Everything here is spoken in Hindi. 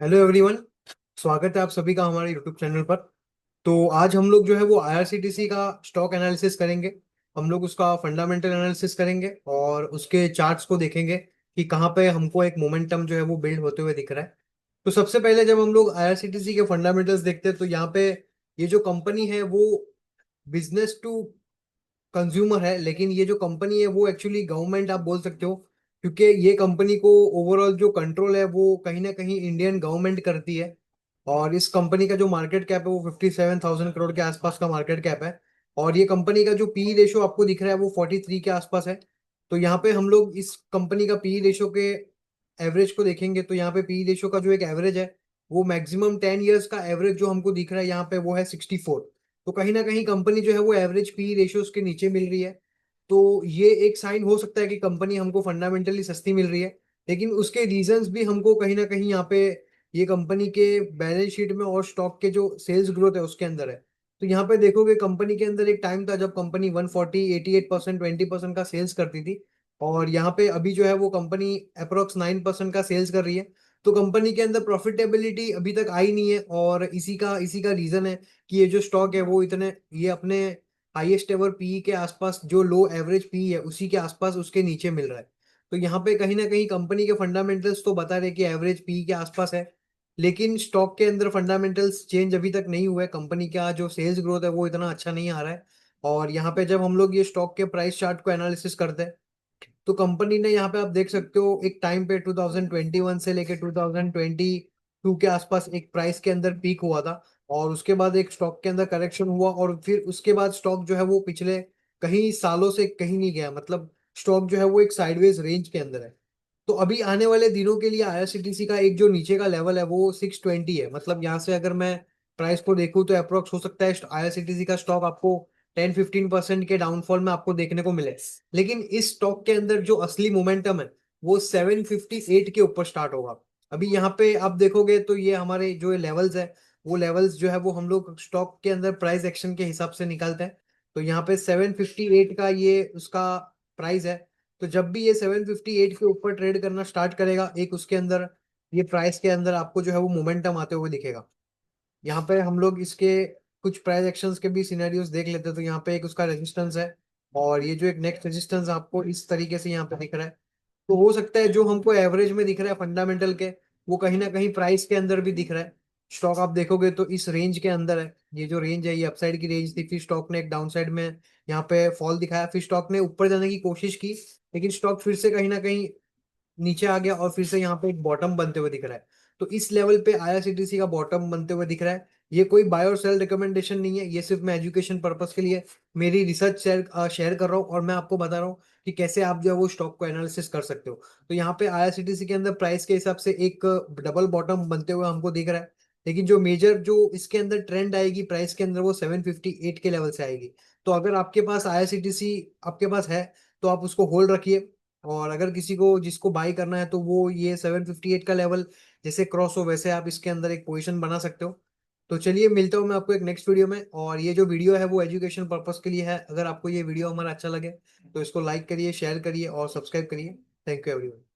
Hello everyone. स्वागत है आप सभी का हमारे यूट्यूब चैनल पर। तो आज हम लोग जो है वो आईआरसीटीसी का स्टॉक एनालिसिस करेंगे। हम लोग उसका फंडामेंटल एनालिसिस करेंगे और उसके चार्ट्स को देखेंगे कि कहाँ पे हमको एक मोमेंटम जो है वो बिल्ड होते हुए दिख रहा है। तो सबसे पहले जब हम लोग आईआरसीटीसी के फंडामेंटल्स देखते हैं तो यहाँ पे ये जो कंपनी है वो बिजनेस टू कंज्यूमर है, लेकिन ये जो कंपनी है वो एक्चुअली गवर्नमेंट आप बोल सकते हो, क्योंकि ये कंपनी को ओवरऑल जो कंट्रोल है वो कहीं ना कहीं इंडियन गवर्नमेंट करती है। और इस कंपनी का जो मार्केट कैप है वो 57,000 करोड़ के आसपास का मार्केट कैप है। और ये कंपनी का जो पी रेशो आपको दिख रहा है वो 43 के आसपास है। तो यहाँ पे हम लोग इस कंपनी का पी रेशो के एवरेज को देखेंगे तो यहाँ पे पी रेशो का जो एक एवरेज है वो मैक्सिमम 10 ईयर्स का एवरेज जो हमको दिख रहा है यहाँ पे वो है 64। तो कहीं ना कहीं कंपनी जो है वो एवरेज पी रेशियोज के नीचे मिल रही है। तो ये एक साइन हो सकता है कि कंपनी हमको फंडामेंटली सस्ती मिल रही है। लेकिन उसके रीजंस भी हमको कहीं ना कहीं यहाँ पे ये कंपनी के बैलेंस शीट में और स्टॉक के जो सेल्स ग्रोथ है उसके अंदर है। तो यहाँ पे देखोगे कंपनी के अंदर एक टाइम था जब कंपनी 140 88% 20% का सेल्स करती थी। और यहाँ पे अभी जो है वो कंपनी अप्रोक्स 9% का सेल्स कर रही है। तो कंपनी के अंदर प्रॉफिटेबिलिटी अभी तक आई नहीं है और इसी का रीजन है कि ये जो स्टॉक है वो इतने ये अपने हाईएस्ट एवर पी के आसपास, जो लो एवरेज पी है उसी के आसपास उसके नीचे मिल रहा है। तो यहाँ पे कहीं ना कहीं कंपनी के फंडामेंटल्स तो बता रहे कि एवरेज पी के आसपास है, लेकिन स्टॉक के अंदर फंडामेंटल्स चेंज अभी तक नहीं हुए। कंपनी का जो सेल्स ग्रोथ है वो इतना अच्छा नहीं आ रहा है। और यहाँ पे जब हम लोग ये स्टॉक के प्राइस चार्ट को एनालिसिस करते हैं तो कंपनी ने यहाँ पे आप देख सकते हो एक टाइम पे 2021 से लेके 2022 के आसपास एक प्राइस के अंदर पीक हुआ था। और उसके बाद एक स्टॉक के अंदर करेक्शन हुआ और फिर उसके बाद स्टॉक जो है वो पिछले कहीं सालों से कहीं नहीं गया, मतलब स्टॉक जो है वो एक साइडवेज रेंज के अंदर है। तो अभी आने वाले दिनों के लिए आईआरसीटीसी का एक जो नीचे का लेवल है वो 620 है। मतलब यहाँ से अगर मैं प्राइस को देखूँ तो अप्रोक्स हो सकता है आईआरसीटीसी का स्टॉक आपको 10-15% के डाउनफॉल में आपको देखने को मिले। लेकिन इस स्टॉक के अंदर जो असली मोमेंटम है वो 758 के ऊपर स्टार्ट होगा। अभी यहाँ पे आप देखोगे तो ये हमारे जो लेवल्स है वो लेवल्स जो है वो हम लोग स्टॉक के अंदर प्राइस एक्शन के हिसाब से निकालते हैं। तो यहाँ पे 758 का ये उसका प्राइस है। तो जब भी ये 758 के ऊपर ट्रेड करना स्टार्ट करेगा एक उसके अंदर ये प्राइस के अंदर आपको जो है वो मोमेंटम आते हुए दिखेगा। यहाँ पे हम लोग इसके कुछ प्राइस एक्शंस के भी सिनेरियोज देख लेते हैं। तो यहाँ पे एक उसका रेजिस्टेंस है और ये जो एक नेक्स्ट रेजिस्टेंस आपको इस तरीके से यहाँ पे दिख रहा है। तो हो सकता है जो हमको एवरेज में दिख रहा है फंडामेंटल के वो कहीं ना कहीं प्राइस के अंदर भी दिख रहा है। स्टॉक आप देखोगे तो इस रेंज के अंदर है। ये जो रेंज है ये अपसाइड की रेंज थी, फिर स्टॉक ने एक डाउन साइड में यहाँ पे फॉल दिखाया, फिर स्टॉक ने ऊपर जाने की कोशिश की, लेकिन स्टॉक फिर से कहीं ना कहीं नीचे आ गया और फिर से यहाँ पे एक बॉटम बनते हुए दिख रहा है। तो इस लेवल पे आईआरसीटीसी का बॉटम बनते हुए दिख रहा है। ये कोई बाय और सेल रिकमेंडेशन नहीं है, ये सिर्फ मैं एजुकेशन पर्पस के लिए मेरी रिसर्च शेयर शेयर कर रहा हूँ और मैं आपको बता रहा हूँ कि कैसे आप जो है वो स्टॉक को एनालिसिस कर सकते हो। तो यहाँ पे आईआरसीटीसी के अंदर प्राइस के हिसाब से एक डबल बॉटम बनते हुए हमको दिख रहा है। लेकिन जो मेजर जो इसके अंदर ट्रेंड आएगी प्राइस के अंदर वो 758 के लेवल से आएगी। तो अगर आपके पास आईआरसीटीसी आपके पास है तो आप उसको होल्ड रखिए। और अगर किसी को जिसको बाई करना है तो वो ये 758 का लेवल जैसे क्रॉस हो वैसे आप इसके अंदर एक पोजीशन बना सकते हो। तो चलिए मिलता हूँ मैं आपको एक नेक्स्ट वीडियो में। और ये जो वीडियो है वो एजुकेशन पर्पस के लिए है। अगर आपको ये वीडियो हमारा अच्छा लगे तो इसको लाइक करिए, शेयर करिए और सब्सक्राइब करिए। Thank you everyone.